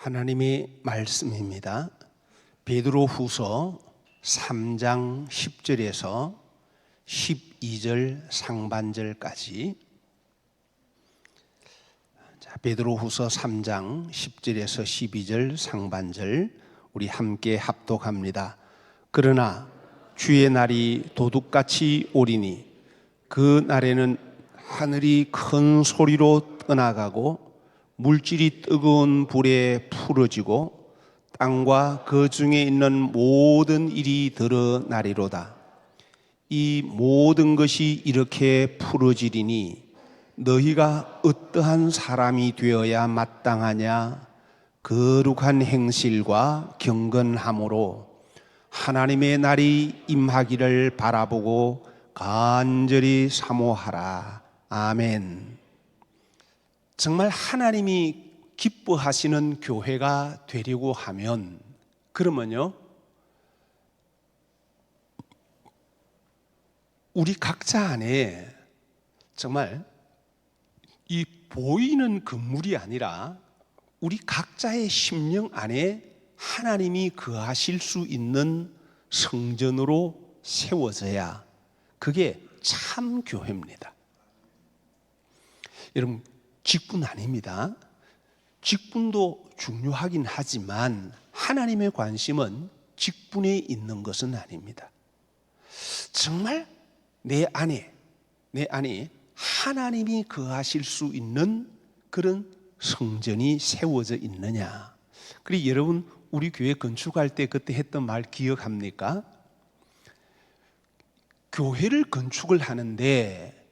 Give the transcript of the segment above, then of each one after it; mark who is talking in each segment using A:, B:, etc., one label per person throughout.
A: 하나님의 말씀입니다. 베드로후서 3장 10절에서 12절 상반절까지. 베드로후서 3장 10절에서 12절 상반절 우리 함께 합독합니다. 그러나 주의 날이 도둑같이 오리니 그 날에는 하늘이 큰 소리로 떠나가고 물질이 뜨거운 불에 풀어지고 땅과 그 중에 있는 모든 일이 드러나리로다. 이 모든 것이 이렇게 풀어지리니 너희가 어떠한 사람이 되어야 마땅하냐? 거룩한 행실과 경건함으로 하나님의 날이 임하기를 바라보고 간절히 사모하라. 아멘. 정말 하나님이 기뻐하시는 교회가 되려고 하면, 그러면요, 우리 각자 안에 정말 이 보이는 건물이 아니라 우리 각자의 심령 안에 하나님이 거하실 수 있는 성전으로 세워져야 그게 참 교회입니다. 여러분, 직분 아닙니다. 직분도 중요하긴 하지만 하나님의 관심은 직분에 있는 것은 아닙니다. 정말 내 안에 하나님이 거하실 수 있는 그런 성전이 세워져 있느냐. 그리고 여러분, 우리 교회 건축할 때 그때 했던 말 기억합니까? 교회를 건축을 하는데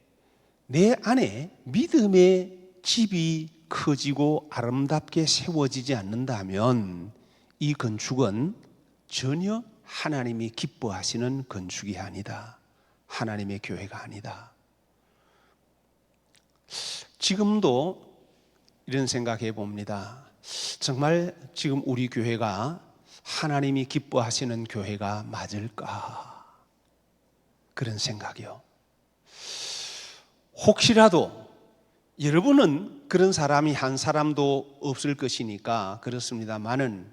A: 내 안에 믿음의 집이 커지고 아름답게 세워지지 않는다면 이 건축은 전혀 하나님이 기뻐하시는 건축이 아니다. 하나님의 교회가 아니다. 지금도 이런 생각해 봅니다. 정말 지금 우리 교회가 하나님이 기뻐하시는 교회가 맞을까? 그런 생각이요. 혹시라도 여러분은 그런 사람이 한 사람도 없을 것이니까 그렇습니다만은,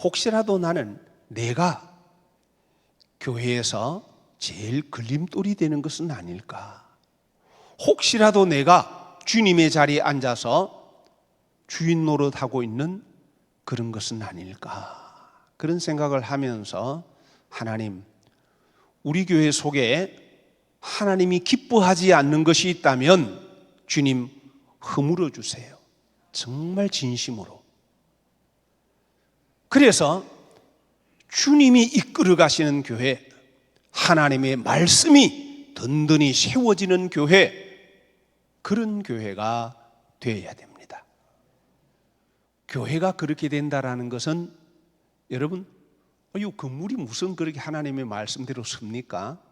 A: 혹시라도 나는 내가 교회에서 제일 걸림돌이 되는 것은 아닐까? 혹시라도 내가 주님의 자리에 앉아서 주인 노릇하고 있는 그런 것은 아닐까? 그런 생각을 하면서, 하나님, 우리 교회 속에 하나님이 기뻐하지 않는 것이 있다면 주님 허물어 주세요. 정말 진심으로. 그래서 주님이 이끌어 가시는 교회, 하나님의 말씀이 든든히 세워지는 교회, 그런 교회가 되어야 됩니다. 교회가 그렇게 된다라는 것은, 여러분, 이 건물이 무슨 그렇게 하나님의 말씀대로 섭니까?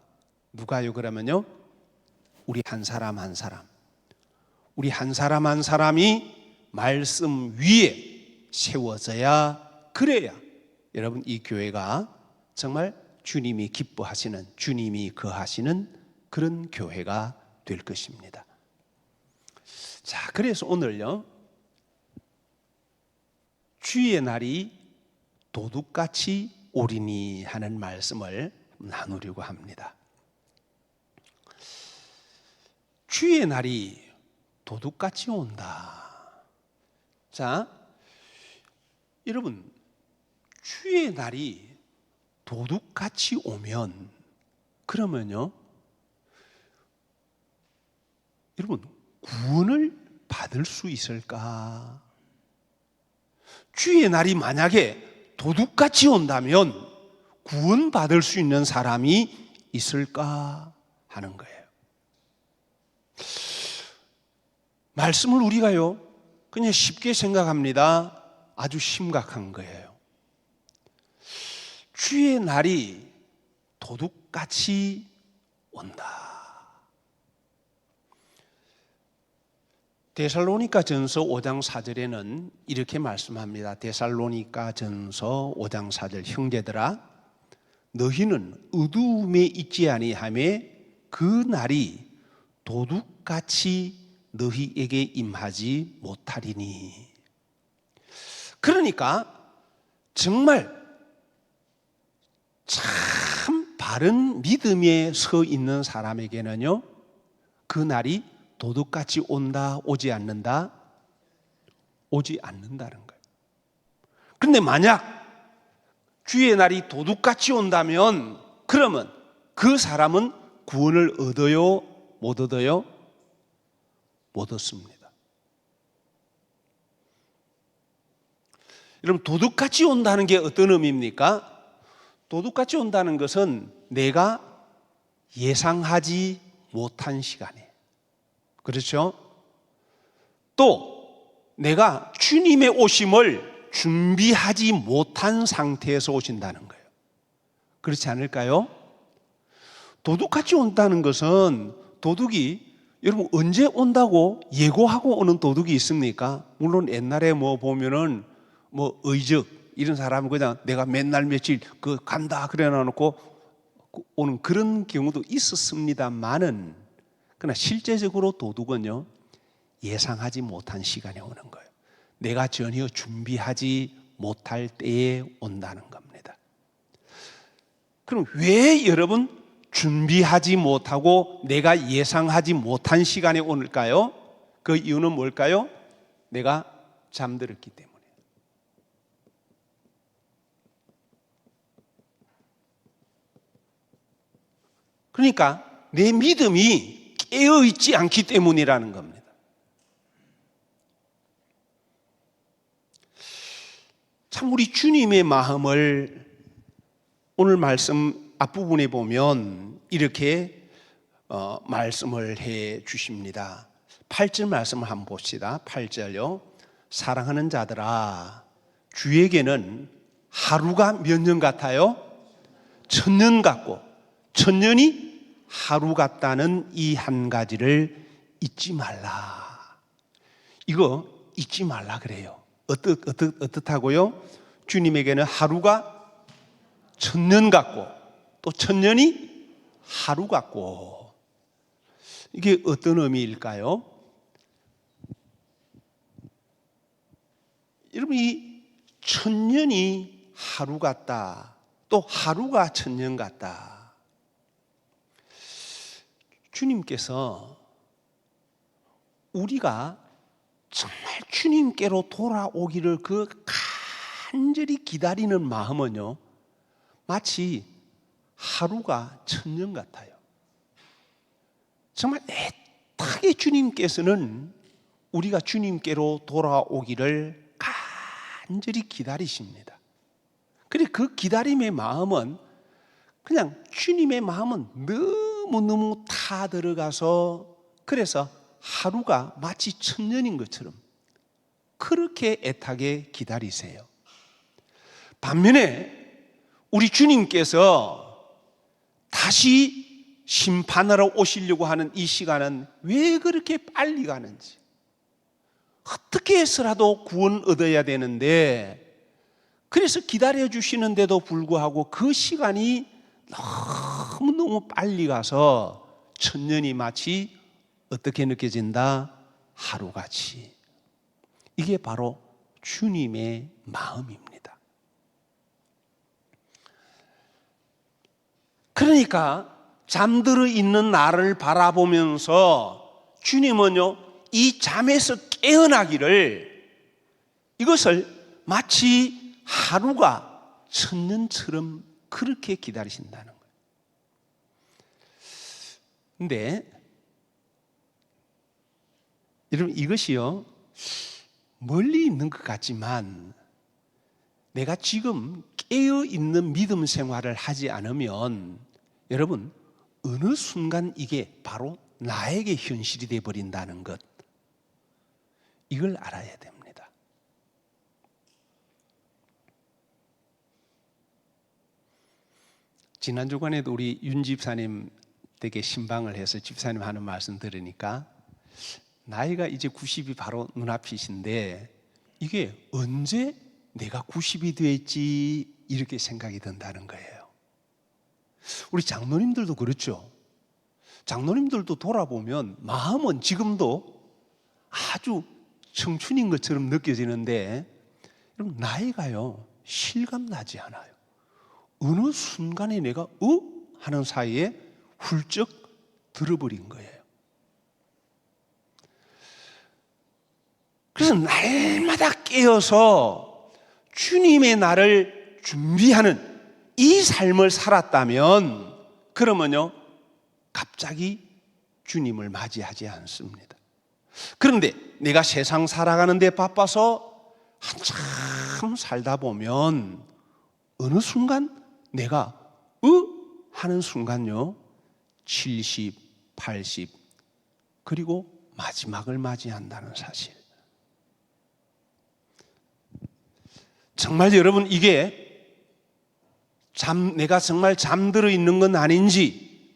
A: 누가요? 그러면요, 우리 한 사람 한 사람, 우리 한 사람 한 사람이 말씀 위에 세워져야, 그래야 여러분 이 교회가 정말 주님이 기뻐하시는, 주님이 거하시는 그런 교회가 될 것입니다. 자, 그래서 오늘요, 주의 날이 도둑같이 오리니 하는 말씀을 나누려고 합니다. 주의 날이 도둑같이 온다. 자, 여러분, 주의 날이 도둑같이 오면, 그러면요, 여러분, 구원을 받을 수 있을까? 주의 날이 만약에 도둑같이 온다면 구원 받을 수 있는 사람이 있을까 하는 거예요. 말씀을 우리가요, 그냥 쉽게 생각합니다. 아주 심각한 거예요. 주의 날이 도둑같이 온다. 데살로니가 전서 5장 4절에는 이렇게 말씀합니다. 데살로니가 전서 5장 4절, 형제들아, 너희는 어두움에 있지 아니하며 그 날이 도둑같이 너희에게 임하지 못하리니. 그러니까 정말 참 바른 믿음에 서 있는 사람에게는요, 그 날이 도둑같이 온다, 오지 않는다? 오지 않는다는 거예요. 그런데 만약 주의 날이 도둑같이 온다면 그러면 그 사람은 구원을 얻어요? 못 얻어요? 못 얻습니다. 여러분, 도둑같이 온다는 게 어떤 의미입니까? 도둑같이 온다는 것은 내가 예상하지 못한 시간에, 그렇죠? 또 내가 주님의 오심을 준비하지 못한 상태에서 오신다는 거예요. 그렇지 않을까요? 도둑같이 온다는 것은, 도둑이 여러분 언제 온다고 예고하고 오는 도둑이 있습니까? 물론 옛날에 보면은 의적 이런 사람은 그냥 내가 맨날 며칠 간다 그래 놔놓고 오는 그런 경우도 있었습니다만은, 그러나 실제적으로 도둑은요, 예상하지 못한 시간에 오는 거예요. 내가 전혀 준비하지 못할 때에 온다는 겁니다. 그럼 왜 여러분 준비하지 못하고 내가 예상하지 못한 시간에 오는가요? 그 이유는 뭘까요? 내가 잠들었기 때문에. 그러니까 내 믿음이 깨어있지 않기 때문이라는 겁니다. 참 우리 주님의 마음을 오늘 말씀 앞부분에 보면 이렇게 말씀을 해 주십니다. 8절 말씀을 한번 봅시다. 8절요. 사랑하는 자들아, 주에게는 하루가 몇 년 같아요? 1000년 같고, 1000년이 하루 같다는 이 한 가지를 잊지 말라. 이거 잊지 말라 그래요. 어떻다고요? 주님에게는 하루가 1000년 같고 또 1000년이 하루 같고. 이게 어떤 의미일까요? 여러분, 이 1000년이 하루 같다, 또 하루가 1000년 같다. 주님께서 우리가 정말 주님께로 돌아오기를 간절히 기다리는 마음은요, 마치 하루가 1000년 같아요. 정말 애타게 주님께서는 우리가 주님께로 돌아오기를 간절히 기다리십니다. 그리고 그 기다림의 마음은 그냥 주님의 마음은 너무너무 타 들어가서, 그래서 하루가 마치 1000년인 것처럼 그렇게 애타게 기다리세요. 반면에 우리 주님께서 다시 심판하러 오시려고 하는 이 시간은 왜 그렇게 빨리 가는지, 어떻게 해서라도 구원 얻어야 되는데, 그래서 기다려 주시는데도 불구하고 그 시간이 너무너무 빨리 가서 1000년이 마치 어떻게 느껴진다? 하루같이. 이게 바로 주님의 마음입니다. 그러니까 잠들어 있는 나를 바라보면서 주님은요, 이 잠에서 깨어나기를, 이것을 마치 하루가 1000년처럼 그렇게 기다리신다는 거예요. 근데 여러분, 이것이요, 멀리 있는 것 같지만 내가 지금 깨어있는 믿음 생활을 하지 않으면 여러분, 어느 순간 이게 바로 나에게 현실이 되어버린다는 것, 이걸 알아야 됩니다. 지난 주간에도 우리 윤 집사님 댁에 신방을 해서 집사님 하는 말씀 들으니까 나이가 이제 90이 바로 눈앞이신데 이게 언제 내가 90이 됐지 이렇게 생각이 든다는 거예요. 우리 장로님들도 그렇죠. 장로님들도 돌아보면 마음은 지금도 아주 청춘인 것처럼 느껴지는데 여러분, 나이가요 실감나지 않아요. 어느 순간에 내가 하는 사이에 훌쩍 들어버린 거예요. 그래서 날마다 깨어서 주님의 날을 준비하는 이 삶을 살았다면, 그러면요 갑자기 주님을 맞이하지 않습니다. 그런데 내가 세상 살아가는 데 바빠서 한참 살다 보면 어느 순간 내가 하는 순간요 70, 80 그리고 마지막을 맞이한다는 사실. 정말 여러분, 이게 내가 정말 잠들어 있는 건 아닌지,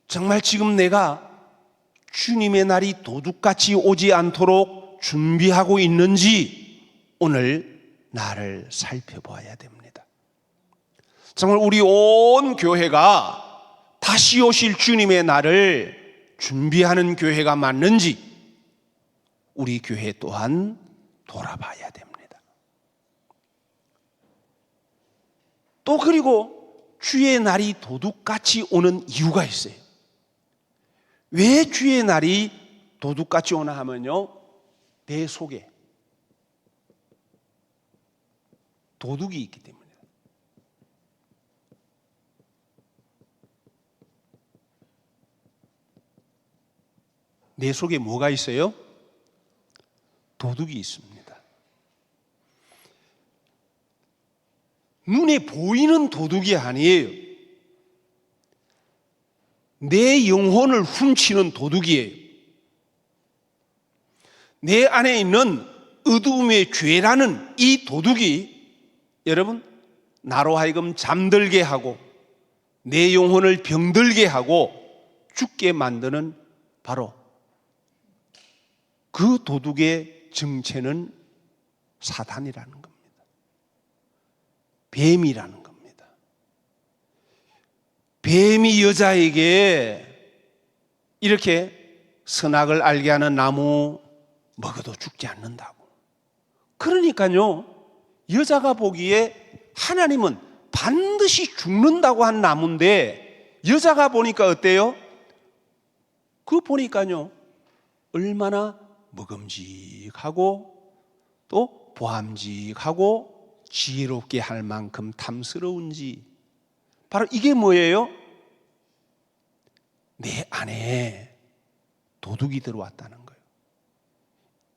A: 정말 지금 내가 주님의 날이 도둑같이 오지 않도록 준비하고 있는지 오늘 나를 살펴봐야 됩니다. 정말 우리 온 교회가 다시 오실 주님의 날을 준비하는 교회가 맞는지 우리 교회 또한 돌아봐야 됩니다. 또 그리고 주의 날이 도둑같이 오는 이유가 있어요. 왜 주의 날이 도둑같이 오나 하면요, 배 속에 도둑이 있기 때문에. 내 속에 뭐가 있어요? 도둑이 있습니다. 눈에 보이는 도둑이 아니에요. 내 영혼을 훔치는 도둑이에요. 내 안에 있는 어두움의 죄라는 이 도둑이 여러분 나로 하여금 잠들게 하고 내 영혼을 병들게 하고 죽게 만드는 바로 그 도둑의 정체는 사단이라는 겁니다. 뱀이라는 겁니다. 뱀이 여자에게 이렇게 선악을 알게 하는 나무 먹어도 죽지 않는다고. 그러니까요, 여자가 보기에 하나님은 반드시 죽는다고 한 나무인데 여자가 보니까 어때요? 그거 보니까요 얼마나 먹음직하고 또 보암직하고 지혜롭게 할 만큼 탐스러운지. 바로 이게 뭐예요? 내 안에 도둑이 들어왔다는 거예요.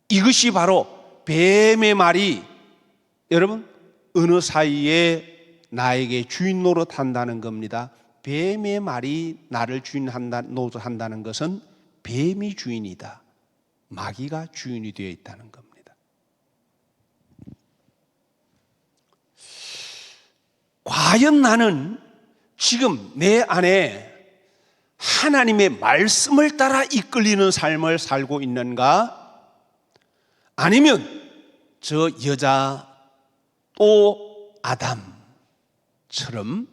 A: 이것이 바로 뱀의 말이 여러분 어느 사이에 나에게 주인 노릇한다는 겁니다. 뱀의 말이 나를 주인 노릇한다는 것은 뱀이 주인이다, 마귀가 주인이 되어 있다는 겁니다. 과연 나는 지금 내 안에 하나님의 말씀을 따라 이끌리는 삶을 살고 있는가? 아니면 저 여자 또 아담처럼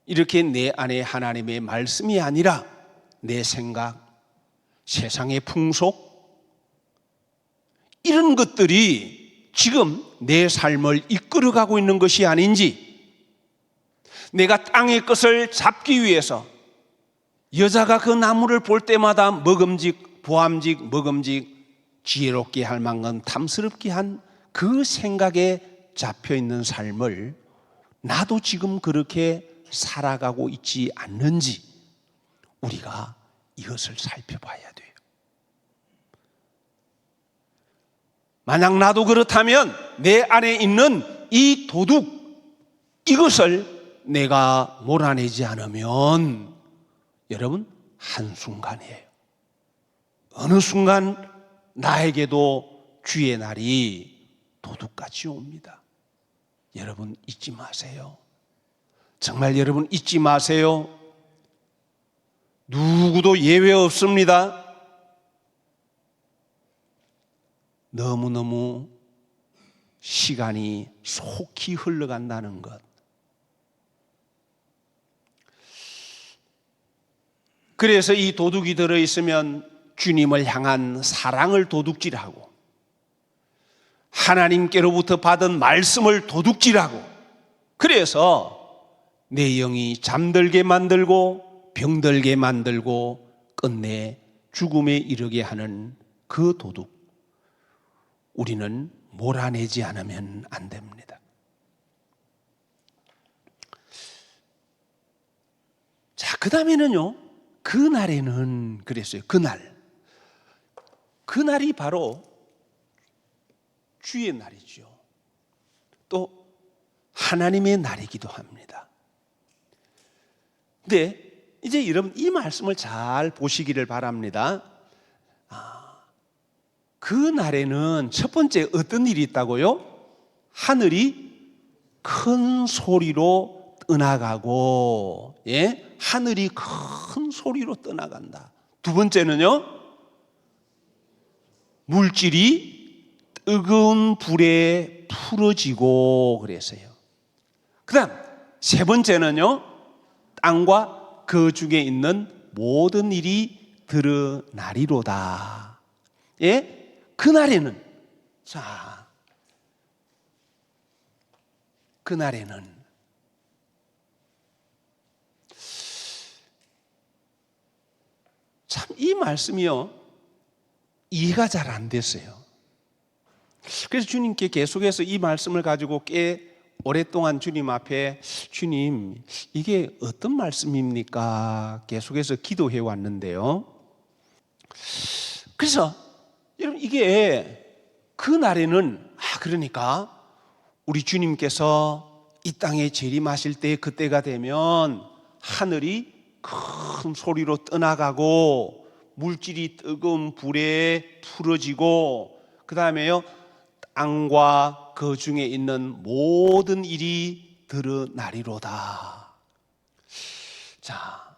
A: 이렇게 내 안에 하나님의 말씀이 아니라 내 생각, 세상의 풍속, 이런 것들이 지금 내 삶을 이끌어가고 있는 것이 아닌지, 내가 땅의 것을 잡기 위해서 여자가 그 나무를 볼 때마다 먹음직, 보암직, 먹음직, 지혜롭게 할 만큼 탐스럽게 한 그 생각에 잡혀 있는 삶을 나도 지금 그렇게 살아가고 있지 않는지 우리가 이것을 살펴봐야 돼요. 만약 나도 그렇다면 내 안에 있는 이 도둑, 이것을 내가 몰아내지 않으면 여러분 한순간이에요. 어느 순간 나에게도 주의 날이 도둑같이 옵니다. 여러분 잊지 마세요. 정말 여러분 잊지 마세요. 누구도 예외 없습니다. 너무너무 시간이 속히 흘러간다는 것. 그래서 이 도둑이 들어있으면 주님을 향한 사랑을 도둑질하고 하나님께로부터 받은 말씀을 도둑질하고, 그래서 내 영이 잠들게 만들고 병들게 만들고 끝내 죽음에 이르게 하는 그 도둑, 우리는 몰아내지 않으면 안 됩니다. 자, 그 다음에는요, 그날에는 그랬어요. 그날이 바로 주의 날이죠. 또 하나님의 날이기도 합니다. 근데 이제 여러분, 이 말씀을 잘 보시기를 바랍니다. 그 날에는 첫 번째 어떤 일이 있다고요? 하늘이 큰 소리로 떠나가고, 하늘이 큰 소리로 떠나간다. 두 번째는요, 물질이 뜨거운 불에 풀어지고 그랬어요. 그 다음 세 번째는요, 땅과 그 중에 있는 모든 일이 드러나리로다. 그날에는, 자, 그날에는 참 이 말씀이요, 이해가 잘 안 됐어요. 그래서 주님께 계속해서 이 말씀을 가지고 꽤 오랫동안 주님 앞에, 주님, 이게 어떤 말씀입니까? 계속해서 기도해 왔는데요. 그래서 여러분, 이게 그 날에는, 그러니까 우리 주님께서 이 땅에 재림하실 때, 그때가 되면 하늘이 큰 소리로 떠나가고 물질이 뜨거운 불에 풀어지고, 그 다음에요, 땅과 그 중에 있는 모든 일이 드러나리로다. 자,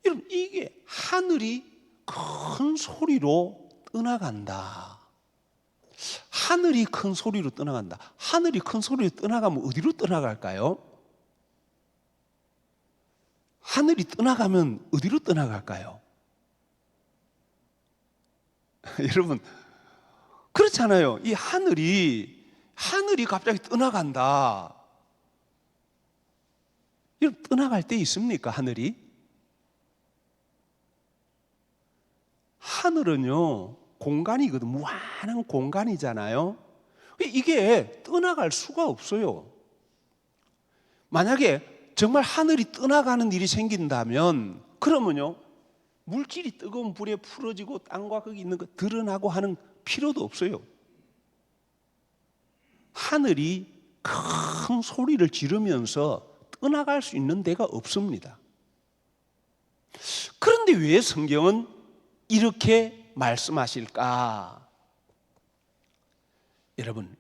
A: 여러분, 이게 하늘이 큰 소리로 떠나간다. 하늘이 큰 소리로 떠나간다. 하늘이 큰 소리로 떠나가면 어디로 떠나갈까요? 하늘이 떠나가면 어디로 떠나갈까요? 여러분, 그렇잖아요. 이 하늘이 갑자기 떠나간다. 여러분, 떠나갈 때 있습니까, 하늘이? 하늘은요, 공간이거든. 무한한 공간이잖아요. 이게 떠나갈 수가 없어요. 만약에 정말 하늘이 떠나가는 일이 생긴다면, 그러면요, 물질이 뜨거운 불에 풀어지고 땅과 거기 있는 거 드러나고 하는 필요도 없어요. 하늘이 큰 소리를 지르면서 떠나갈 수 있는 데가 없습니다. 그런데 왜 성경은 이렇게 말씀하실까? 여러분,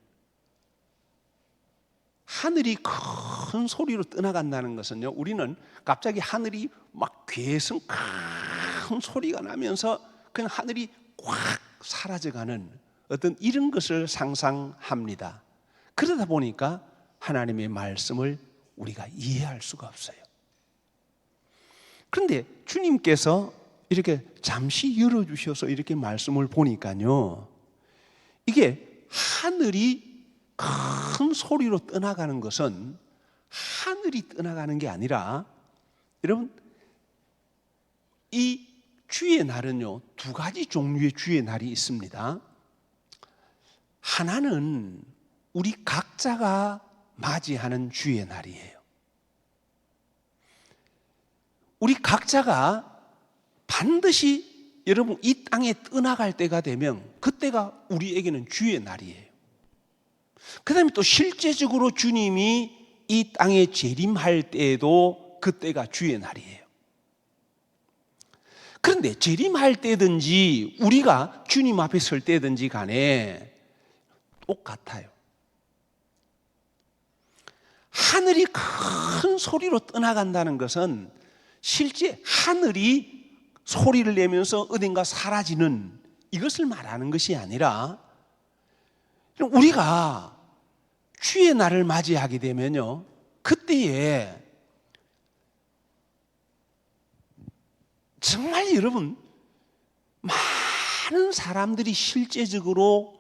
A: 하늘이 큰 소리로 떠나간다는 것은요, 우리는 갑자기 하늘이 막 괴성 큰 소리가 나면서 그냥 하늘이 꽉 사라져가는 어떤 이런 것을 상상합니다. 그러다 보니까 하나님의 말씀을 우리가 이해할 수가 없어요. 그런데 주님께서 이렇게 잠시 열어주셔서 이렇게 말씀을 보니까요, 이게 하늘이 큰 소리로 떠나가는 것은 하늘이 떠나가는 게 아니라, 여러분, 이 주의 날은요, 두 가지 종류의 주의 날이 있습니다. 하나는 우리 각자가 맞이하는 주의 날이에요. 우리 각자가 반드시, 여러분, 이 땅에 떠나갈 때가 되면 그때가 우리에게는 주의 날이에요. 그 다음에 또 실제적으로 주님이 이 땅에 재림할 때에도 그때가 주의 날이에요. 그런데 재림할 때든지 우리가 주님 앞에 설 때든지 간에 똑같아요. 하늘이 큰 소리로 떠나간다는 것은 실제 하늘이 소리를 내면서 어딘가 사라지는 이것을 말하는 것이 아니라, 우리가 주의 날을 맞이하게 되면요, 그때에 정말 여러분, 많은 사람들이 실제적으로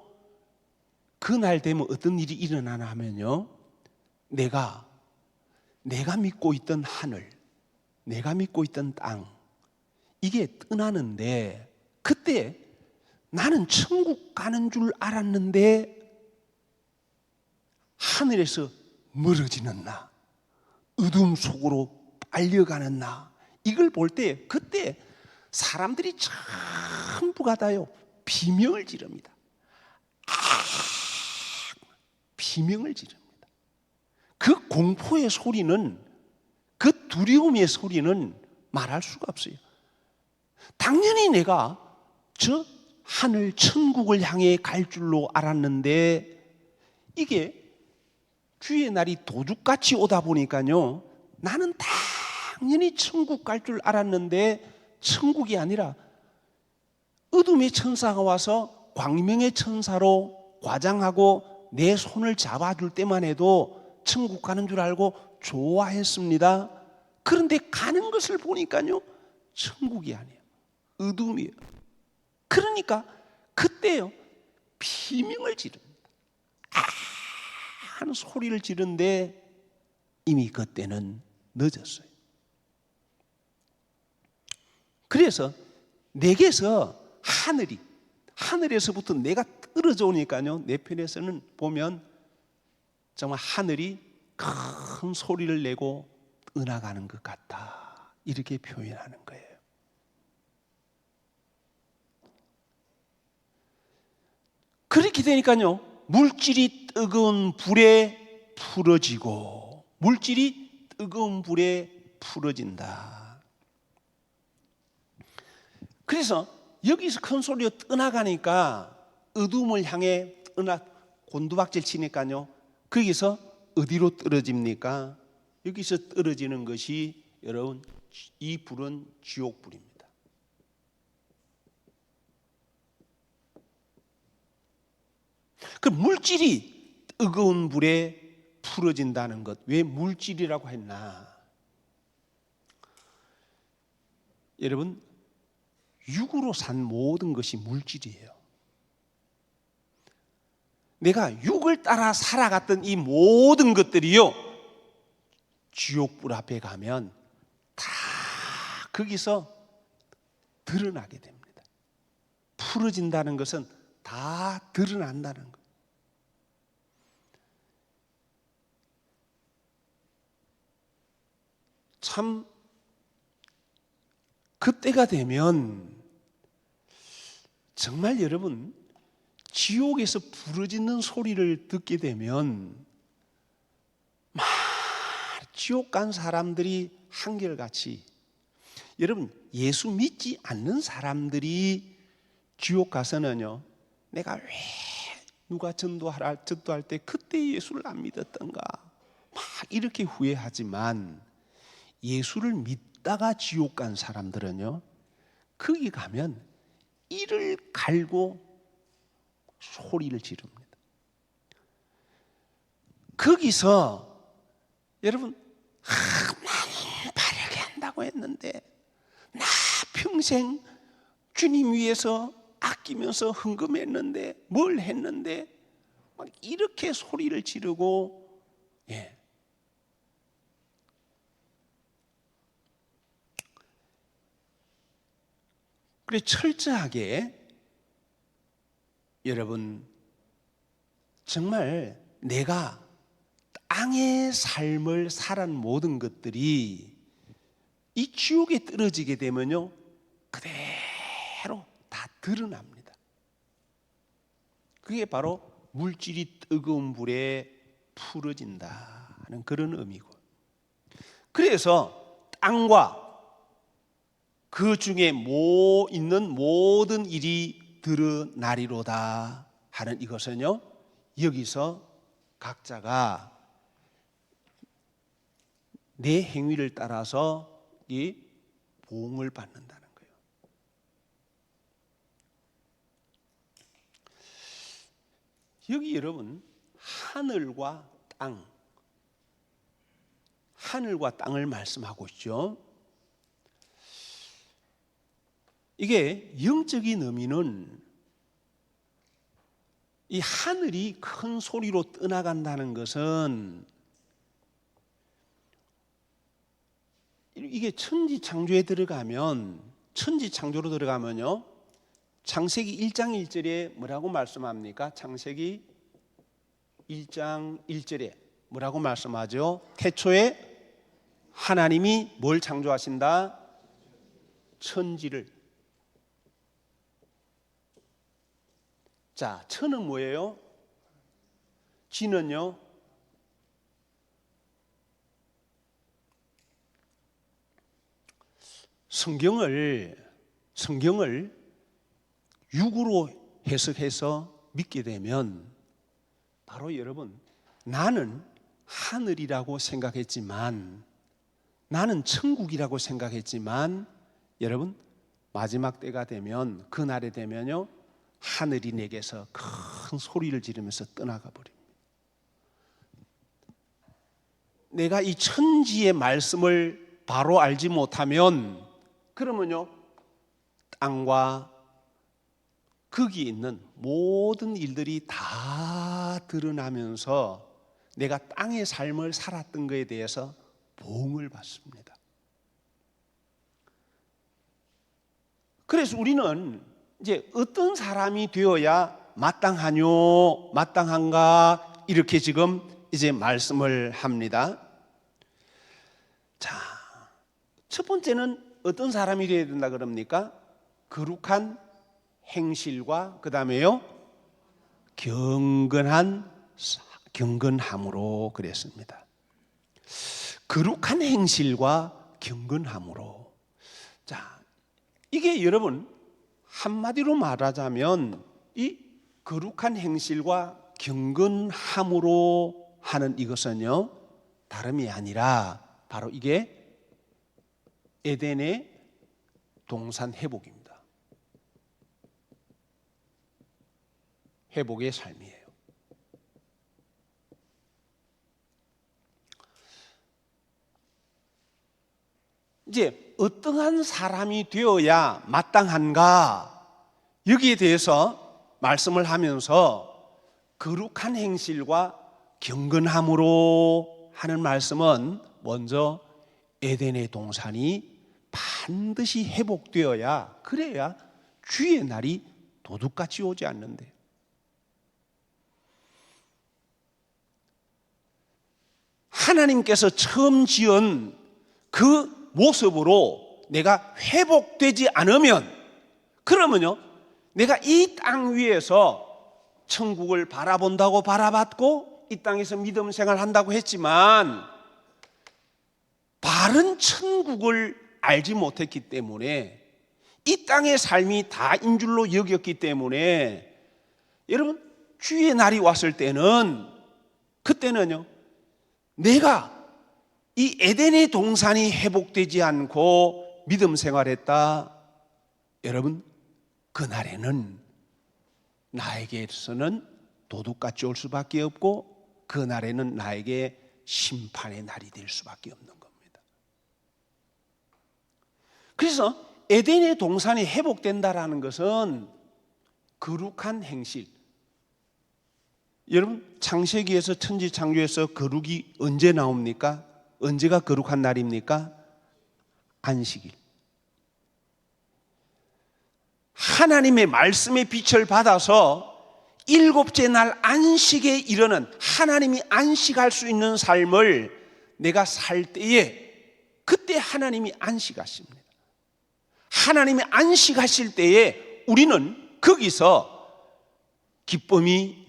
A: 그날 되면 어떤 일이 일어나나 하면요, 내가 믿고 있던 하늘, 내가 믿고 있던 땅, 이게 떠나는데, 그때 나는 천국 가는 줄 알았는데 하늘에서 멀어지는 나, 어둠 속으로 빨려가는 나, 이걸 볼 때 그때 사람들이 전부가 다요 비명을 지릅니다. 비명을 지릅니다. 그 공포의 소리는, 그 두려움의 소리는 말할 수가 없어요. 당연히 내가 저 하늘 천국을 향해 갈 줄로 알았는데 이게 주의 날이 도둑같이 오다 보니까요, 나는 당연히 천국 갈 줄 알았는데 천국이 아니라 어둠의 천사가 와서 광명의 천사로 과장하고 내 손을 잡아줄 때만 해도 천국 가는 줄 알고 좋아했습니다. 그런데 가는 것을 보니까요, 천국이 아니에요, 어둠이에요. 그러니까 그때요 비명을 지릅니다. 하는 소리를 지른데 이미 그때는 늦었어요. 그래서 내게서 하늘에서부터 내가 떨어져 오니까요, 내 편에서는 보면 정말 하늘이 큰 소리를 내고 떠나가는 것 같다, 이렇게 표현하는 거예요. 그렇게 되니까요, 물질이 뜨거운 불에 풀어지고, 물질이 뜨거운 불에 풀어진다. 그래서 여기서 큰 소리로 떠나가니까 어둠을 향해 곤두박질 치니까요, 거기서 어디로 떨어집니까? 여기서 떨어지는 것이, 여러분, 이 불은 지옥불입니다. 그 물질이 뜨거운 불에 풀어진다는 것, 왜 물질이라고 했나? 여러분, 육으로 산 모든 것이 물질이에요. 내가 육을 따라 살아갔던 이 모든 것들이요, 지옥불 앞에 가면 다 거기서 드러나게 됩니다. 풀어진다는 것은 다 드러난다는 것. 참 그때가 되면 정말 여러분, 지옥에서 부르짖는 소리를 듣게 되면 지옥 간 사람들이 한결같이, 여러분, 예수 믿지 않는 사람들이 지옥 가서는요, 내가 왜 누가 전도할 때 그때 예수를 안 믿었던가 막 이렇게 후회하지만, 예수를 믿다가 지옥 간 사람들은요, 거기 가면 이를 갈고 소리를 지릅니다. 거기서 여러분, 나는 바르게 한다고 했는데, 나 평생 주님 위해서 아끼면서 헌금했는데, 뭘 했는데, 막 이렇게 소리를 지르고, 그래, 철저하게 여러분, 정말 내가 땅의 삶을 살아온 모든 것들이 이 지옥에 떨어지게 되면요, 그대로 다 드러납니다. 그게 바로 물질이 뜨거운 불에 풀어진다는 그런 의미고, 그래서 땅과 그 중에 있는 모든 일이 드러나리로다 하는 이것은요, 여기서 각자가 내 행위를 따라서 이 보응을 받는다는 거예요. 여기 여러분, 하늘과 땅을 말씀하고 있죠. 이게 영적인 의미는 이 하늘이 큰 소리로 떠나간다는 것은 이게 천지창조에 들어가면, 천지창조로 들어가면요, 창세기 1장 1절에 뭐라고 말씀합니까? 창세기 1장 1절에 뭐라고 말씀하죠? 태초에 하나님이 뭘 창조하신다? 천지를. 자, 천은 뭐예요? 지는요? 성경을 육으로 해석해서 믿게 되면 바로 여러분, 나는 하늘이라고 생각했지만, 나는 천국이라고 생각했지만, 여러분 마지막 때가 되면, 그날에 되면요, 하늘이 내게서 큰 소리를 지르면서 떠나가 버립니다. 내가 이 천지의 말씀을 바로 알지 못하면, 그러면요, 땅과 거기 있는 모든 일들이 다 드러나면서 내가 땅의 삶을 살았던 것에 대해서 보응을 받습니다. 그래서 우리는 이제 어떤 사람이 되어야 마땅하뇨, 마땅한가, 이렇게 지금 이제 말씀을 합니다. 자, 첫 번째는 어떤 사람이 되어야 된다 그럽니까? 거룩한 행실과 그 다음에요, 경건함으로 그랬습니다. 거룩한 행실과 경건함으로. 자, 이게 여러분 한마디로 말하자면 이 거룩한 행실과 경건함으로 하는 이것은요, 다름이 아니라 바로 이게 에덴의 동산 회복입니다. 회복의 삶이에요. 이제 어떠한 사람이 되어야 마땅한가, 여기에 대해서 말씀을 하면서 거룩한 행실과 경건함으로 하는 말씀은 먼저 에덴의 동산이 반드시 회복되어야, 그래야 주의 날이 도둑같이 오지 않는데, 하나님께서 처음 지은 그 모습으로 내가 회복되지 않으면, 그러면요, 내가 이 땅 위에서 천국을 바라본다고 바라봤고 이 땅에서 믿음 생활 한다고 했지만 바른 천국을 알지 못했기 때문에, 이 땅의 삶이 다인 줄로 여겼기 때문에, 여러분 주의 날이 왔을 때는, 그때는요, 내가 이 에덴의 동산이 회복되지 않고 믿음 생활했다, 여러분 그날에는 나에게서는 도둑같이 올 수밖에 없고, 그날에는 나에게 심판의 날이 될 수밖에 없는 겁니다. 그래서 에덴의 동산이 회복된다라는 것은 거룩한 행실. 여러분 창세기에서, 천지창조에서 거룩이 언제 나옵니까? 언제가 거룩한 날입니까? 안식일. 하나님의 말씀의 빛을 받아서 일곱째 날 안식에 이르는, 하나님이 안식할 수 있는 삶을 내가 살 때에, 그때 하나님이 안식하십니다. 하나님이 안식하실 때에 우리는 거기서 기쁨이,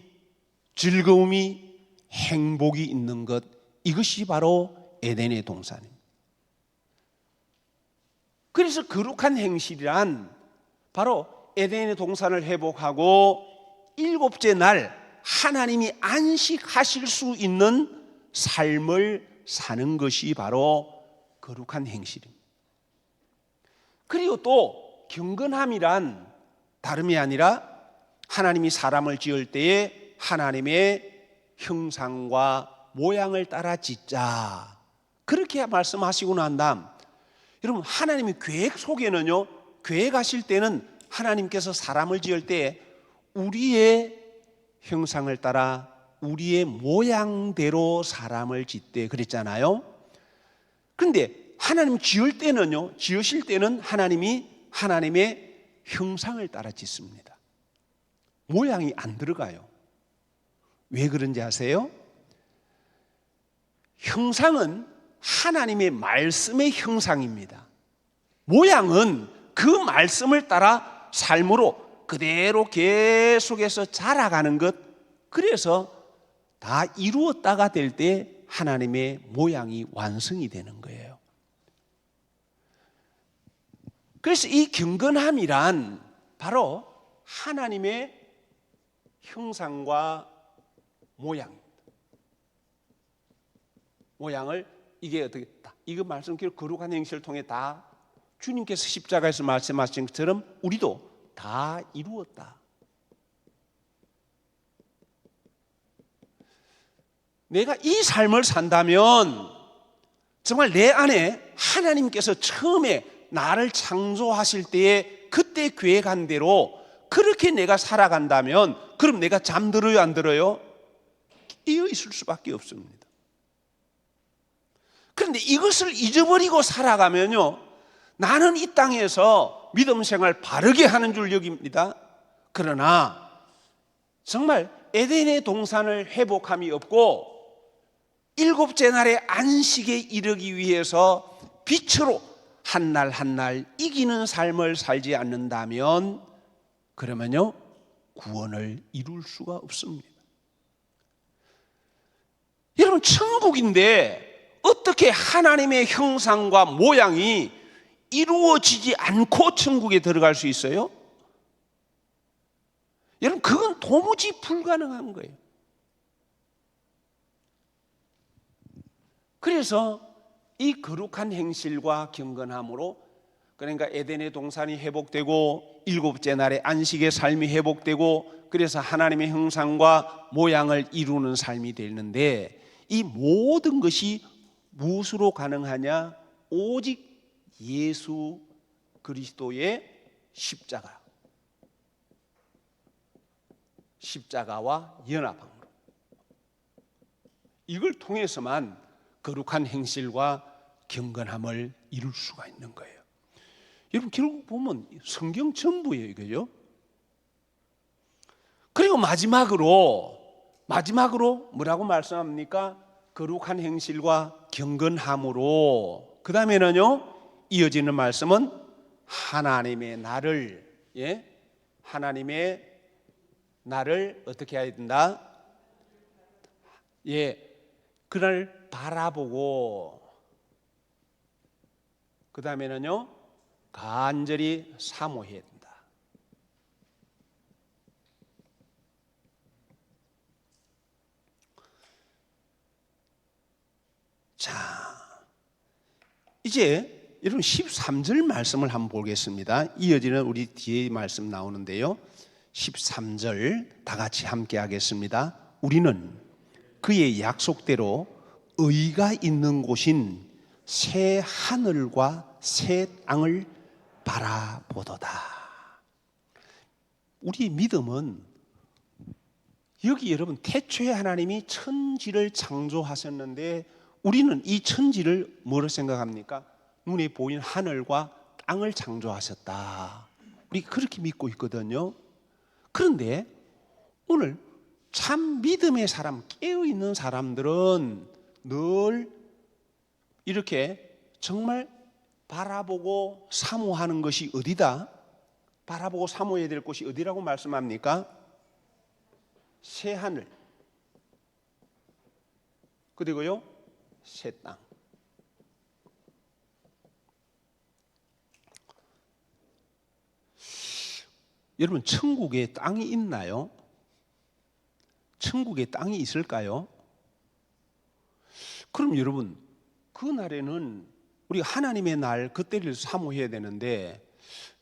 A: 즐거움이, 행복이 있는 것, 이것이 바로 에덴의 동산입니다. 그래서 거룩한 행실이란 바로 에덴의 동산을 회복하고 일곱째 날 하나님이 안식하실 수 있는 삶을 사는 것이 바로 거룩한 행실입니다. 그리고 또 경건함이란 다름이 아니라 하나님이 사람을 지을 때에 하나님의 형상과 모양을 따라 짓자, 그렇게 말씀하시고 난 다음, 여러분 하나님의 계획 속에는요, 계획하실 때는 하나님께서 사람을 지을 때 우리의 형상을 따라 우리의 모양대로 사람을 짓되 그랬잖아요. 그런데 하나님 지으실 때는 하나님이 하나님의 형상을 따라 짓습니다. 모양이 안 들어가요. 왜 그런지 아세요? 형상은 하나님의 말씀의 형상입니다. 모양은 그 말씀을 따라 삶으로 그대로 계속해서 자라가는 것, 그래서 다 이루었다가 될 때 하나님의 모양이 완성이 되는 거예요. 그래서 이 경건함이란 바로 하나님의 형상과 모양입니다. 모양을 이게 어떻게 이거 말씀드린 거룩한 행실을 통해 다 주님께서 십자가에서 말씀하신 것처럼 우리도 다 이루었다. 내가 이 삶을 산다면 정말 내 안에 하나님께서 처음에 나를 창조하실 때에 그때 계획한 대로 그렇게 내가 살아간다면 그럼 내가 잠들어요, 안 들어요? 깨어 있을 수밖에 없습니다. 그런데 이것을 잊어버리고 살아가면요, 나는 이 땅에서 믿음 생활 바르게 하는 줄 여깁니다. 그러나 정말 에덴의 동산을 회복함이 없고 일곱째 날의 안식에 이르기 위해서 빛으로 한 날 한 날 이기는 삶을 살지 않는다면 그러면요, 구원을 이룰 수가 없습니다. 여러분, 천국인데 어떻게 하나님의 형상과 모양이 이루어지지 않고 천국에 들어갈 수 있어요? 여러분, 그건 도무지 불가능한 거예요. 그래서 이 거룩한 행실과 경건함으로, 그러니까 에덴의 동산이 회복되고 일곱째 날의 안식의 삶이 회복되고 그래서 하나님의 형상과 모양을 이루는 삶이 되는데, 이 모든 것이 무엇으로 가능하냐? 오직 예수 그리스도의 십자가와 연합함으로, 이걸 통해서만 거룩한 행실과 경건함을 이룰 수가 있는 거예요. 여러분, 결국 보면 성경 전부예요, 이거요. 그리고 마지막으로 뭐라고 말씀합니까? 거룩한 행실과 경건함으로, 그 다음에는요, 이어지는 말씀은 하나님의 나를, 하나님의 나를 어떻게 해야 된다? 그를 바라보고, 그 다음에는요, 간절히 사모해야 된다. 자, 이제 여러분 13절 말씀을 한번 보겠습니다. 이어지는 우리 뒤에 말씀 나오는데요, 13절 다 같이 함께 하겠습니다. 우리는 그의 약속대로 의가 있는 곳인 새 하늘과 새 땅을 바라보도다. 우리의 믿음은, 여기 여러분 태초에 하나님이 천지를 창조하셨는데 우리는 이 천지를 뭐로 생각합니까? 눈에 보이는 하늘과 땅을 창조하셨다. 우리 그렇게 믿고 있거든요. 그런데 오늘 참 믿음의 사람, 깨어있는 사람들은 늘 이렇게 정말 바라보고 사모하는 것이 어디다? 바라보고 사모해야 될 곳이 어디라고 말씀합니까? 새 하늘, 그리고요 새 땅. 여러분, 천국에 땅이 있나요? 천국에 땅이 있을까요? 그럼 여러분, 그 날에는 우리가 하나님의 날, 그때를 사모해야 되는데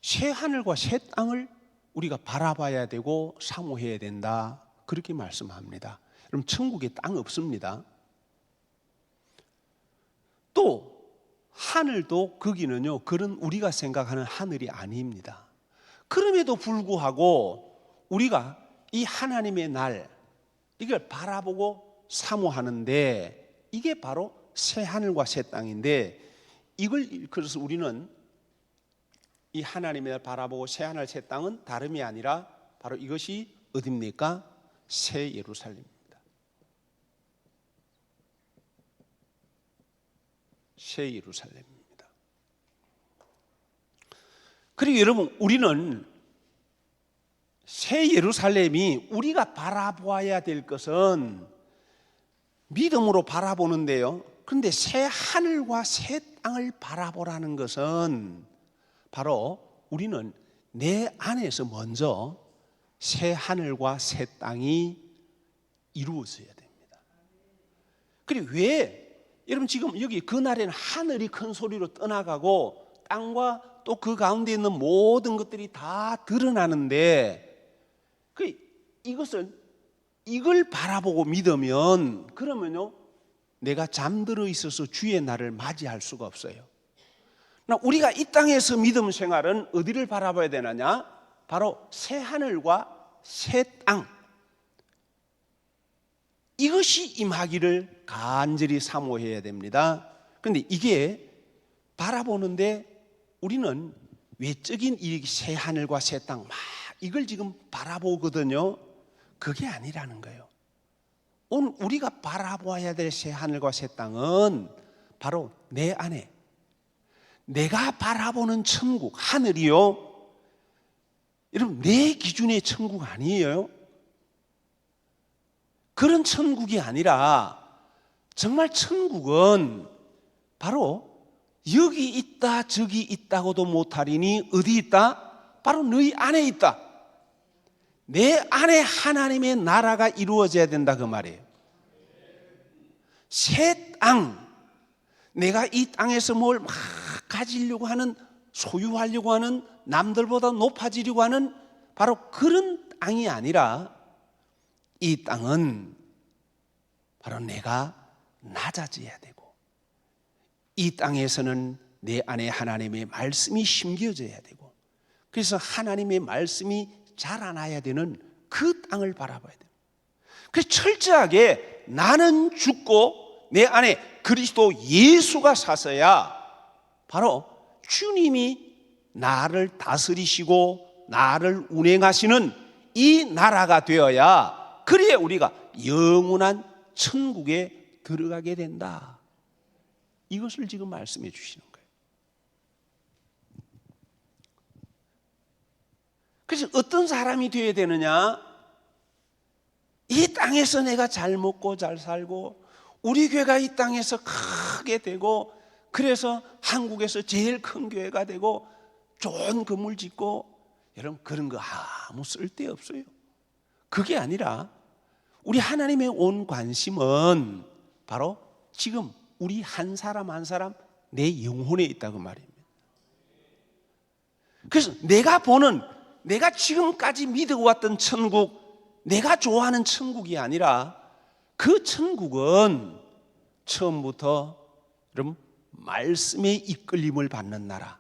A: 새 하늘과 새 땅을 우리가 바라봐야 되고 사모해야 된다, 그렇게 말씀합니다. 여러분, 천국에 땅 없습니다. 또 하늘도, 거기는요, 그런 우리가 생각하는 하늘이 아닙니다. 그럼에도 불구하고 우리가 이 하나님의 날, 이걸 바라보고 사모하는데 이게 바로 새 하늘과 새 땅인데 이걸 그래서 우리는 이 하나님을 바라보고 새 하늘 새 땅은 다름이 아니라 바로 이것이 어디입니까? 새 예루살렘입니다. 새 예루살렘입니다. 그리고 여러분 우리는 새 예루살렘이 우리가 바라보아야 될 것은 믿음으로 바라보는데요. 그런데 새 하늘과 새 땅을 바라보라는 것은 바로 우리는 내 안에서 먼저 새 하늘과 새 땅이 이루어져야 됩니다. 그리고 왜 여러분 지금 여기 그날에는 하늘이 큰 소리로 떠나가고 땅과 또 그 가운데 있는 모든 것들이 다 드러나는데 이걸 바라보고 믿으면 그러면요 내가 잠들어 있어서 주의 날을 맞이할 수가 없어요. 우리가 이 땅에서 믿음 생활은 어디를 바라봐야 되느냐? 바로 새 하늘과 새 땅, 이것이 임하기를 간절히 사모해야 됩니다. 그런데 이게 바라보는데 우리는 외적인 이 새 하늘과 새 땅 막 이걸 지금 바라보거든요. 그게 아니라는 거예요. 오늘 우리가 바라보아야 될 새 하늘과 새 땅은 바로 내 안에 내가 바라보는 천국, 하늘이요. 여러분 내 기준의 천국 아니에요. 그런 천국이 아니라 정말 천국은 바로 여기 있다 저기 있다고도 못하리니 어디 있다? 바로 너희 안에 있다. 내 안에 하나님의 나라가 이루어져야 된다 그 말이에요. 새 땅, 내가 이 땅에서 뭘 막 가지려고 하는, 소유하려고 하는, 남들보다 높아지려고 하는 바로 그런 땅이 아니라 이 땅은 바로 내가 낮아져야 되고 이 땅에서는 내 안에 하나님의 말씀이 심겨져야 되고 그래서 하나님의 말씀이 자라나야 되는 그 땅을 바라봐야 돼요. 그래서 철저하게 나는 죽고 내 안에 그리스도 예수가 사서야 바로 주님이 나를 다스리시고 나를 운행하시는 이 나라가 되어야 그래야 우리가 영원한 천국에 들어가게 된다. 이것을 지금 말씀해 주시는 거예요. 그래서 어떤 사람이 되어야 되느냐? 이 땅에서 내가 잘 먹고 잘 살고 우리 교회가 이 땅에서 크게 되고 그래서 한국에서 제일 큰 교회가 되고 좋은 건물 짓고 여러분 그런 거 아무 쓸데없어요. 그게 아니라 우리 하나님의 온 관심은 바로 지금 우리 한 사람 한 사람 내 영혼에 있다고 말입니다. 그래서 내가 지금까지 믿어왔던 천국, 내가 좋아하는 천국이 아니라 그 천국은 처음부터 여러분 말씀의 이끌림을 받는 나라,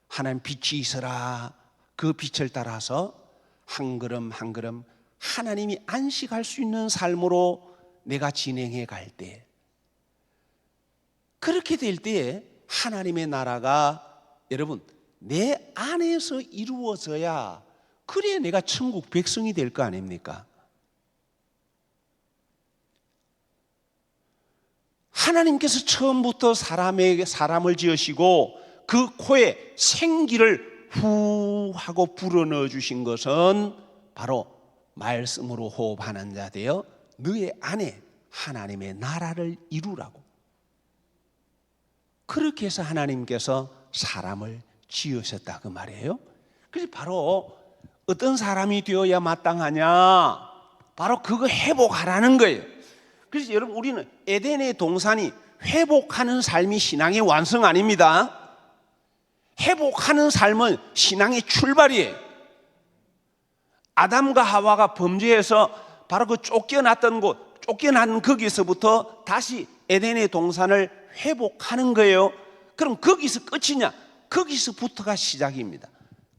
A: 하나님 빛이 있어라, 그 빛을 따라서 한 걸음 한 걸음 하나님이 안식할 수 있는 삶으로 내가 진행해 갈 때, 그렇게 될 때에 하나님의 나라가 여러분 내 안에서 이루어져야 그래야 내가 천국 백성이 될 거 아닙니까? 하나님께서 처음부터 사람을 지으시고 그 코에 생기를 후 하고 불어넣어 주신 것은 바로 말씀으로 호흡하는 자 되어 너의 안에 하나님의 나라를 이루라고. 그렇게 해서 하나님께서 사람을 지으셨다 그 말이에요. 그래서 바로 어떤 사람이 되어야 마땅하냐? 바로 그거 회복하라는 거예요. 그래서 여러분 우리는 에덴의 동산이 회복하는 삶이 신앙의 완성 아닙니다. 회복하는 삶은 신앙의 출발이에요. 아담과 하와가 범죄해서 바로 그 쫓겨난 거기서부터 다시 에덴의 동산을 회복하는 거예요. 그럼 거기서 끝이냐? 거기서부터가 시작입니다.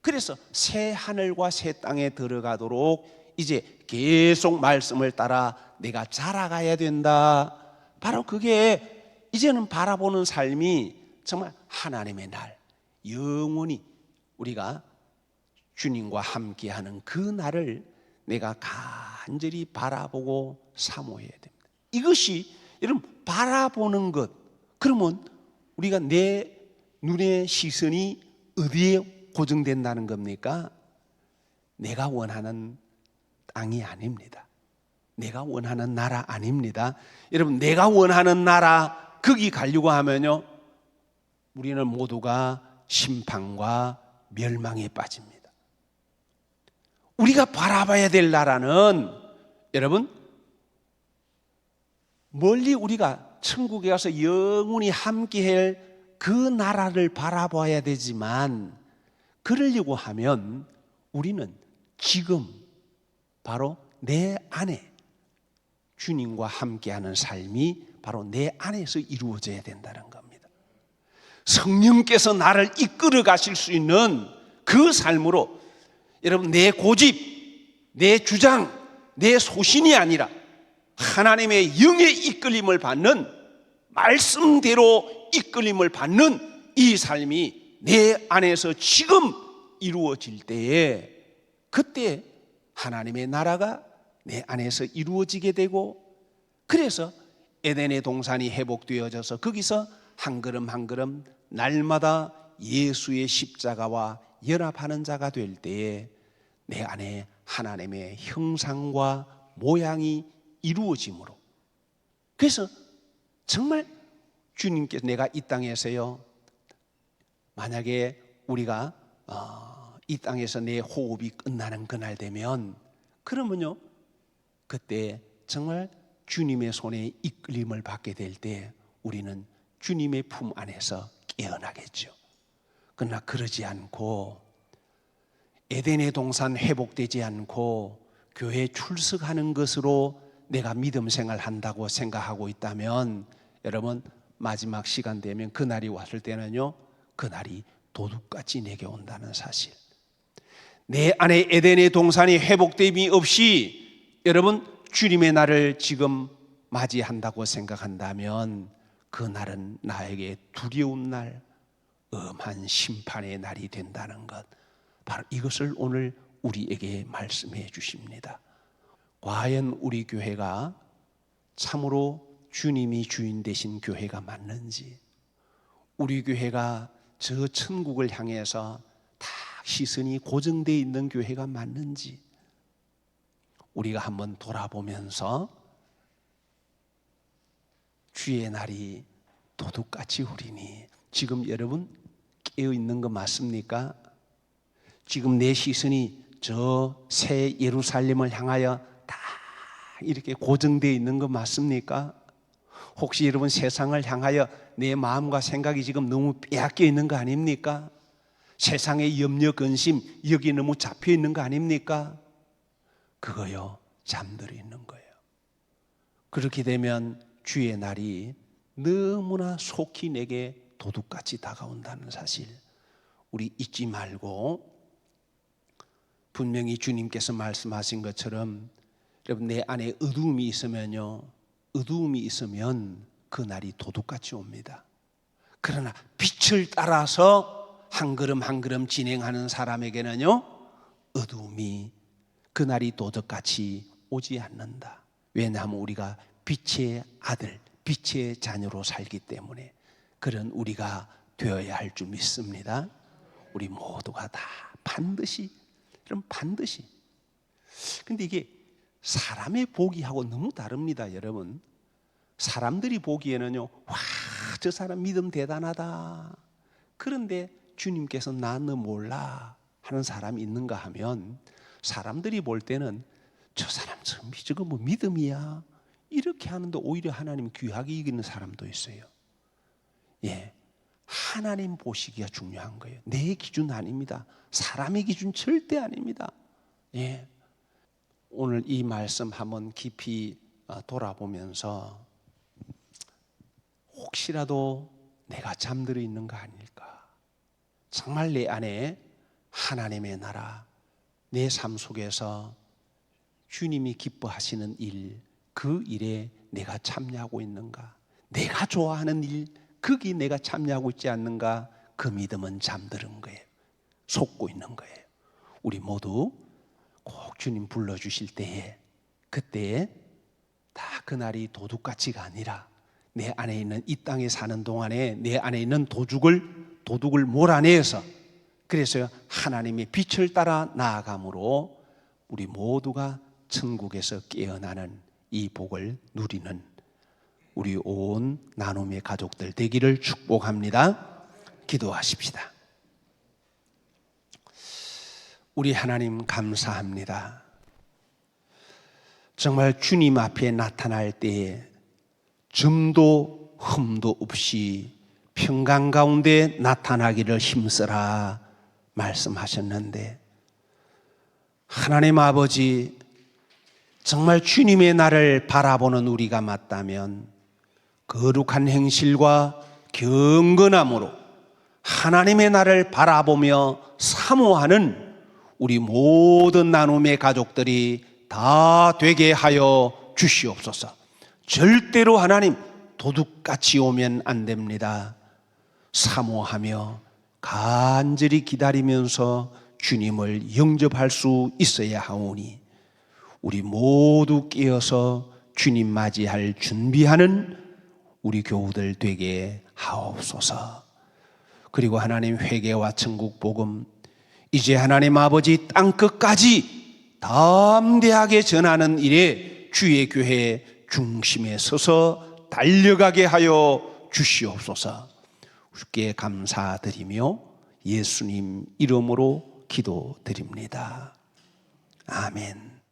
A: 그래서 새 하늘과 새 땅에 들어가도록 이제 계속 말씀을 따라 내가 자라가야 된다. 바로 그게 이제는 바라보는 삶이 정말 하나님의 날, 영원히 우리가 주님과 함께하는 그 날을 내가 간절히 바라보고 사모해야 됩니다. 이것이 여러분 바라보는 것. 그러면 우리가 내 눈의 시선이 어디에 고정된다는 겁니까? 내가 원하는 땅이 아닙니다. 내가 원하는 나라 아닙니다. 여러분, 내가 원하는 나라 거기 가려고 하면요, 우리는 모두가 심판과 멸망에 빠집니다. 우리가 바라봐야 될 나라는 여러분, 멀리 우리가 천국에 가서 영원히 함께할 그 나라를 바라봐야 되지만, 그러려고 하면 우리는 지금 바로 내 안에 주님과 함께하는 삶이 바로 내 안에서 이루어져야 된다는 겁니다. 성령께서 나를 이끌어 가실 수 있는 그 삶으로 여러분, 내 고집, 내 주장, 내 소신이 아니라 하나님의 영의 이끌림을 받는, 말씀대로 이끌림을 받는 이 삶이 내 안에서 지금 이루어질 때에, 그때 하나님의 나라가 내 안에서 이루어지게 되고, 그래서 에덴의 동산이 회복되어져서 거기서 한 걸음 한 걸음 날마다 예수의 십자가와 연합하는 자가 될 때에 내 안에 하나님의 형상과 모양이 이루어지므로, 그래서 정말 주님께서 내가 이 땅에서요, 만약에 우리가 이 땅에서 내 호흡이 끝나는 그날 되면, 그러면요 그때 정말 주님의 손에 이끌림을 받게 될 때 우리는 주님의 품 안에서 깨어나겠죠. 그러나 그러지 않고 에덴의 동산 회복되지 않고 교회에 출석하는 것으로 내가 믿음 생활한다고 생각하고 있다면, 여러분 마지막 시간 되면 그날이 왔을 때는요, 그날이 도둑같이 내게 온다는 사실, 내 안에 에덴의 동산이 회복됨이 없이 여러분 주님의 날을 지금 맞이한다고 생각한다면, 그 날은 나에게 두려운 날, 엄한 심판의 날이 된다는 것, 바로 이것을 오늘 우리에게 말씀해 주십니다. 과연 우리 교회가 참으로 주님이 주인 되신 교회가 맞는지, 우리 교회가 저 천국을 향해서 다 시선이 고정되어 있는 교회가 맞는지, 우리가 한번 돌아보면서 주의 날이 도둑같이 오리니, 지금 여러분 깨어있는 거 맞습니까? 지금 내 시선이 저 새 예루살렘을 향하여 다 이렇게 고정되어 있는 거 맞습니까? 혹시 여러분 세상을 향하여 내 마음과 생각이 지금 너무 빼앗겨 있는 거 아닙니까? 세상의 염려 근심 여기 너무 잡혀 있는 거 아닙니까? 그거요, 잠들어 있는 거예요. 그렇게 되면 주의 날이 너무나 속히 내게 도둑같이 다가온다는 사실 우리 잊지 말고, 분명히 주님께서 말씀하신 것처럼 여러분 내 안에 어두움이 있으면요, 어두움이 있으면 그 날이 도둑같이 옵니다. 그러나 빛을 따라서 한 걸음 한 걸음 진행하는 사람에게는요, 어두움이 그 날이 도둑같이 오지 않는다. 왜냐하면 우리가 빛의 아들, 빛의 자녀로 살기 때문에 그런 우리가 되어야 할 줄 믿습니다. 우리 모두가 다 반드시, 그럼 반드시. 근데 이게 사람의 보기하고 너무 다릅니다, 여러분. 사람들이 보기에는요, 와, 저 사람 믿음 대단하다. 그런데 주님께서 나 너 몰라 하는 사람이 있는가 하면, 사람들이 볼 때는 저 사람 저거 뭐 믿음이야 이렇게 하는데 오히려 하나님 귀하게 여기는 사람도 있어요. 예, 하나님 보시기가 중요한 거예요. 내 기준 아닙니다. 사람의 기준 절대 아닙니다. 예, 오늘 이 말씀 한번 깊이 돌아보면서 혹시라도 내가 잠들어 있는 거 아닐까? 정말 내 안에 하나님의 나라, 내 삶 속에서 주님이 기뻐하시는 일, 그 일에 내가 참여하고 있는가? 내가 좋아하는 일, 거기 내가 참여하고 있지 않는가? 그 믿음은 잠드는 거예요. 속고 있는 거예요. 우리 모두 꼭 주님 불러주실 때에, 그때에 다 그날이 도둑같이가 아니라 내 안에 있는, 이 땅에 사는 동안에 내 안에 있는 도둑을 몰아내서, 그래서 하나님의 빛을 따라 나아감으로 우리 모두가 천국에서 깨어나는 이 복을 누리는 우리 온 나눔의 가족들 되기를 축복합니다. 기도하십시다. 우리 하나님 감사합니다. 정말 주님 앞에 나타날 때에 점도 흠도 없이 평강 가운데 나타나기를 힘쓰라 말씀하셨는데, 하나님 아버지, 정말 주님의 나를 바라보는 우리가 맞다면 거룩한 행실과 경건함으로 하나님의 나를 바라보며 사모하는 우리 모든 나눔의 가족들이 다 되게 하여 주시옵소서. 절대로 하나님 도둑같이 오면 안 됩니다. 사모하며 간절히 기다리면서 주님을 영접할 수 있어야 하오니 우리 모두 깨어서 주님 맞이할 준비하는 우리 교우들 되게 하옵소서. 그리고 하나님 회개와 천국 복음, 이제 하나님 아버지 땅끝까지 담대하게 전하는 일에 주의 교회 중심에 서서 달려가게 하여 주시옵소서. 주께 감사드리며 예수님 이름으로 기도드립니다. 아멘.